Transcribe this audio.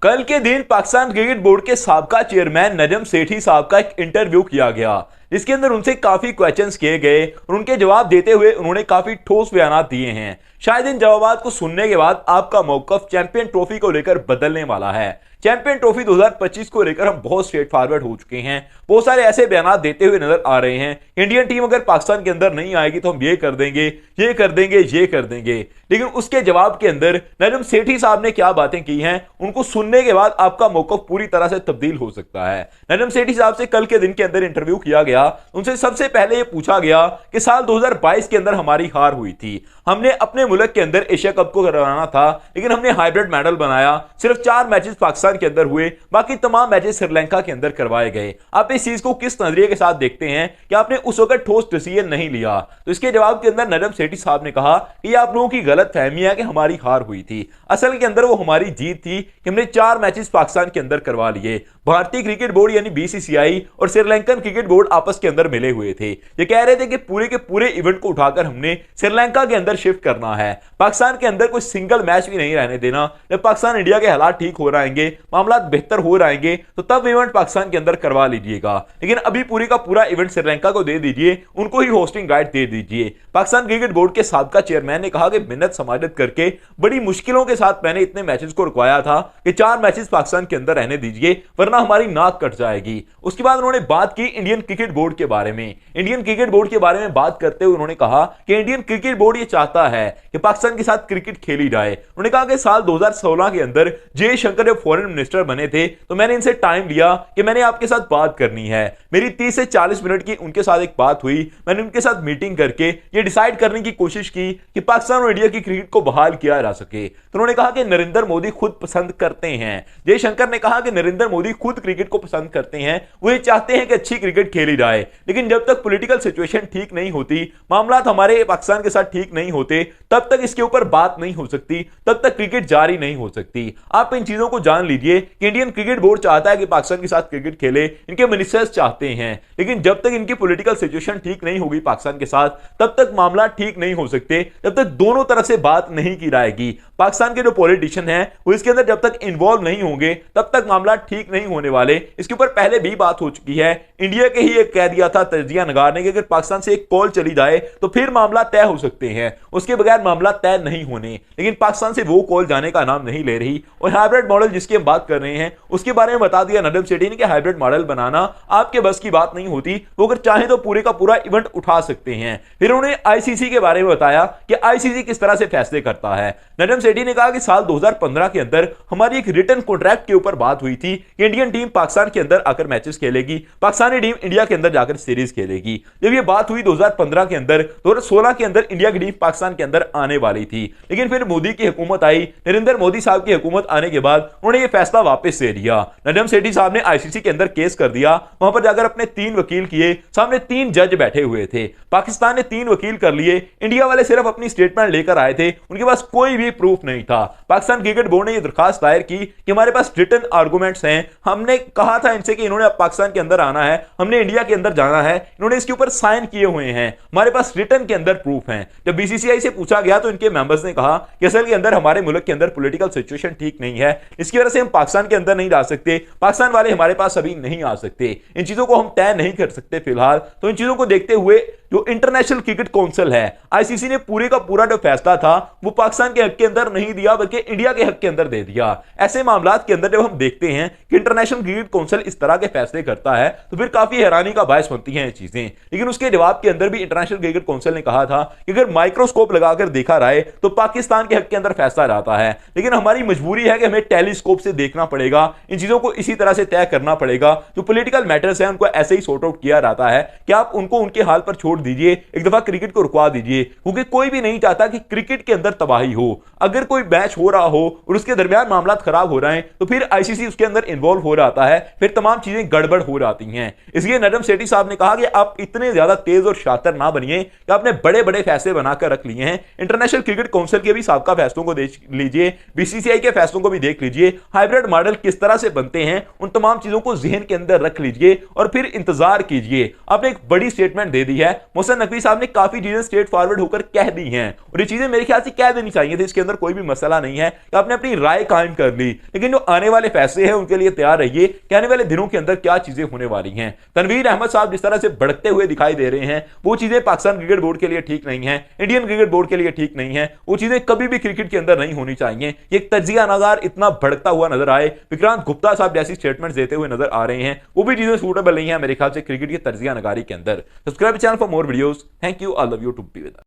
कल के दिन पाकिस्तान क्रिकेट बोर्ड के साबका चेयरमैन नजम सेठी साहब का एक इंटरव्यू किया गया, जिसके अंदर उनसे काफी क्वेश्चंस किए गए और उनके जवाब देते हुए उन्होंने काफी ठोस बयान दिए हैं। शायद इन जवाबात को सुनने के बाद आपका मौकफ चैंपियन ट्रॉफी को लेकर बदलने वाला है। चैंपियन ट्रॉफी 2025 को लेकर हम बहुत स्ट्रेट फॉरवर्ड हो चुके हैं। बहुत सारे ऐसे बयान देते हुए नजर आ रहे हैं, इंडियन टीम अगर पाकिस्तान के अंदर नहीं आएगी तो हम ये कर देंगे, ये कर देंगे, ये कर देंगे। लेकिन उसके जवाब के अंदर नजम सेठी साहब ने क्या बातें की हैं, उनको सुनने के बाद आपका मौकफ पूरी तरह से तब्दील हो सकता है। नजम सेठी साहब से कल के दिन के अंदर इंटरव्यू किया गया, उनसे सबसे पहले यह पूछा गया कि साल 2022 के अंदर हमारी हार हुई थी, हमने अपने मुल्क के अंदर एशिया कप को करवाना था, लेकिन हमने हाइब्रिड मेडल बनाया। सिर्फ 4 मैचेस पाकिस्तान के अंदर हुए, बाकी तमाम मैचेस श्रीलंका के अंदर करवाए गए। आप इस चीज को किस नजरिए के साथ देखते हैं कि आपने उस वक्त ठोस डिसीजन नहीं लिया? तो इसके जवाब के अंदर नजम सेठी साहब ने कहा कि आप लोगों की गलत फहमी है कि हमारी हार हुई थी। असल के अंदर वो हमारी जीत थी कि हमने 4 मैचेस पाकिस्तान के अंदर करवा लिए। भारतीय क्रिकेट बोर्ड यानी बीसीसीआई और श्रीलंकन क्रिकेट बोर्ड आपस के अंदर मिले हुए थे। ये कह रहे थे कि पूरे के पूरे इवेंट को उठाकर हमने श्रीलंका के अंदर शिफ्ट करना है, पाकिस्तान के अंदर कोई सिंगल मैच भी नहीं रहने देना। जब पाकिस्तान इंडिया के हालात ठीक हो रहेंगे, मामला बेहतर हो रहेंगे, तो तब इवेंट पाकिस्तान के अंदर करवा लीजिएगा, लेकिन अभी पूरी का पूरा इवेंट श्रीलंका को दे दीजिए, उनको ही होस्टिंग राइट दे दीजिए। पाकिस्तान क्रिकेट बोर्ड के साबका चेयरमैन ने कहा कि मिन्नत समाजत करके बड़ी मुश्किलों के साथ मैंने इतने मैचेस को रुकवाया था कि 4 मैचेस पाकिस्तान के अंदर रहने दीजिए, वरना हमारी नाक कट जाएगी। उसके बाद उन्होंने बात की इंडियन क्रिकेट बोर्ड के बारे में। इंडियन क्रिकेट बोर्ड के बारे में बात करते हुए उन्होंने कहा कि इंडियन क्रिकेट बोर्ड ये चाहता है कि पाकिस्तान के साथ क्रिकेट खेली जाए। उन्होंने कहा कि साल 2016 के अंदर जयशंकर जब फॉरेन मिनिस्टर बने थे तो मैंने इनसे टाइम लिया कि मैंने आपके साथ बात करनी है। मेरी 30 से 40 मिनट की उनके साथ एक बात हुई। मैंने उनके साथ मीटिंग करके ये डिसाइड करने की कोशिश की कि पाकिस्तान और इंडिया की क्रिकेट को बहाल किया जा सके। तो उन्होंने कहा कि नरेंद्र मोदी खुद पसंद करते हैं, जयशंकर ने कहा कि नरेंद्र मोदी खुद क्रिकेट को पसंद करते हैं, वो ये चाहते हैं कि अच्छी क्रिकेट खेली जाए, लेकिन जब तक पॉलिटिकल सिचुएशन ठीक नहीं होती, मामला हमारे पाकिस्तान के साथ ठीक नहीं होते, तब तक इसके ऊपर बात नहीं हो सकती, तब तक क्रिकेट जारी नहीं हो सकती। आप इन चीजों को जान लीजिए कि इंडियन क्रिकेट बोर्ड चाहता है कि पाकिस्तान के साथ क्रिकेट खेले, इनके मिनिस्टर्स चाहते हैं, लेकिन जब तक इनकी पॉलिटिकल सिचुएशन ठीक नहीं होगी पाकिस्तान के साथ, तब तक मामला ठीक नहीं हो सकते, जब तक दोनों तरफ से बात नहीं की जाएगी। पाकिस्तान के जो पॉलिटिशियन हैं वो इसके अंदर जब तक इन्वॉल्व नहीं होंगे तब तक मामला ठीक नहीं होने वाले। इसके ऊपर पहले भी बात हो चुकी है, इंडिया के ही एक कह दिया था तजिया नगार ने कि अगर पाकिस्तान से एक कॉल चली जाए तो फिर मामला तय हो सकते हैं, उसके बगैर मामला तय नहीं होने। लेकिन पाकिस्तान से वो कॉल जाने का नाम नहीं ले रही। और हाइब्रिड मॉडल जिसकी हम बात कर रहे हैं उसके बारे में बता दिया नजम सेठी ने कि हाइब्रिड मॉडल बनाना आपके बस की बात नहीं होती, वो अगर चाहे तो पूरे का पूरा इवेंट उठा सकते हैं। फिर उन्होंने आईसीसी के बारे में बताया कि आईसीसी किस तरह से फैसले करता है। नजम सेठी ने कहा कि साल 2015 के अंदर हमारी एक रिटर्न कॉन्ट्रैक्ट के ऊपर बात हुई थी कि इंडियन टीम पाकिस्तान के अंदर आकर मैचेस खेलेगी, पाकिस्तानी टीम इंडिया के अंदर जाकर सीरीज खेलेगी। जब ये बात हुई 2015 के अंदर, 2016 के अंदर इंडिया की टीम पाकिस्तान के अंदर आने वाली थी, लेकिन फिर मोदी की हुकूमत आई, नरेंद्र मोदी साहब की हुकूमत आने के बाद उन्होंने ये फैसला वापस ले लिया। नजम सेठी साहब ने आईसीसी के अंदर केस कर दिया, वहां पर जाकर अपने 3 वकील किए, सामने 3 जज बैठे हुए थे। पाकिस्तान ने 3 वकील कर लिए, इंडिया वाले सिर्फ अपनी स्टेटमेंट लेकर आए थे, उनके पास कोई भी प्रूफ नहीं था। पाकिस्तान क्रिकेट बोर्ड ने यह दरखास्त दायर की कि हमारे पास रिटन आर्गुमेंट्स हैं, हमने कहा था इनसे कि इन्होंने पाकिस्तान के अंदर आना है, हमने इंडिया के अंदर जाना है, इन्होंने इसके ऊपर साइन किए हुए हैं, हमारे पास रिटन के अंदर प्रूफ हैं। जब बीसीसीआई से पूछा गया तो इनके मेंबर्स ने कहा कि असल के अंदर हमारे मुल्क के अंदर पॉलिटिकल सिचुएशन ठीक नहीं है, इसकी वजह से हम पाकिस्तान के अंदर नहीं जा सकते, पाकिस्तान वाले हमारे पास अभी नहीं आ सकते, इन चीजों को हम तय नहीं कर सकते फिलहाल। तो इन चीजों को देखते हुए जो इंटरनेशनल क्रिकेट काउंसिल है, आईसीसी ने पूरे का पूरा जो फैसला था वो पाकिस्तान के हक के अंदर नहीं दिया, बल्कि इंडिया के हक के अंदर दे दिया। ऐसे मामलात के अंदर जब हम देखते हैं कि इंटरनेशनल क्रिकेट काउंसिल इस तरह के फैसले करता है तो फिर काफी हैरानी का बायस बनती हैं ये चीजें। लेकिन उसके जवाब के अंदर भी इंटरनेशनल क्रिकेट काउंसिल ने कहा था कि अगर माइक्रोस्कोप लगाकर देखा जाए तो पाकिस्तान के हक के अंदर फैसला रहता है, लेकिन हमारी मजबूरी है कि हमें टेलीस्कोप से देखना पड़ेगा, इन चीजों को इसी तरह से तय करना पड़ेगा। जो पॉलिटिकल मैटर्स हैं उनको ऐसे ही सॉर्ट आउट किया रहता है कि आप उनको उनके हाल पर छोड़ दीजिए, एक दफा क्रिकेट को रुकवा दीजिए, क्योंकि कोई भी नहीं चाहता कि क्रिकेट के अंदर तबाही हो। अगर कोई मैच हो रहा हो और उसके दरमियान मामला खराब हो रहे हैं तो फिर आईसीसी उसके अंदर इन्वॉल्व हो जाता है, फिर तमाम चीजें गड़बड़ हो जाती हैं। इसलिए नजम सेठी साहब ने कहा कि आप इतने ज्यादा तेज और शातिर ना बनिए कि आपने बड़े बड़े फैसले बनाकर रख लिए हैं। इंटरनेशनल क्रिकेट काउंसिल के भी साबका फैसलों को देख लीजिए, बीसीसीआई के फैसलों को भी देख लीजिए, हाइब्रिड मॉडल किस तरह से बनते हैं, उन तमाम चीजों को जहन के अंदर रख लीजिए और फिर इंतजार कीजिए। आपने एक बड़ी स्टेटमेंट दे दी है। मोहसिन नकवी साहब ने काफी चीजें स्ट्रेट फॉरवर्ड होकर कह दी हैं और ये चीजें मेरे ख्याल से कह देनी चाहिए थी, इसके अंदर कोई भी मसला नहीं है कि आपने अपनी राय कायम कर ली, लेकिन जो आने वाले फैसले हैं उनके लिए तैयार रहिए कि आने वाले दिनों के अंदर क्या चीजें होने वाली हैं। तनवीर अहमद साहब जिस तरह से भड़कते हुए दिखाई दे रहे हैं, वो चीजें पाकिस्तान क्रिकेट बोर्ड के लिए ठीक नहीं है, इंडियन क्रिकेट बोर्ड के लिए ठीक नहीं है, वो चीजें कभी भी क्रिकेट के अंदर नहीं होनी चाहिए। एक तजिया नगार इतना भड़कता हुआ नजर आए, विक्रांत गुप्ता साहब जैसी स्टेटमेंट देते हुए नजर आ रहे हैं, वो भी चीजें सूटेबल नहीं है मेरे ख्याल से क्रिकेट की तजिया नगारी के अंदर। Subscribe channel for more videos. Thank you, I love you to be with us.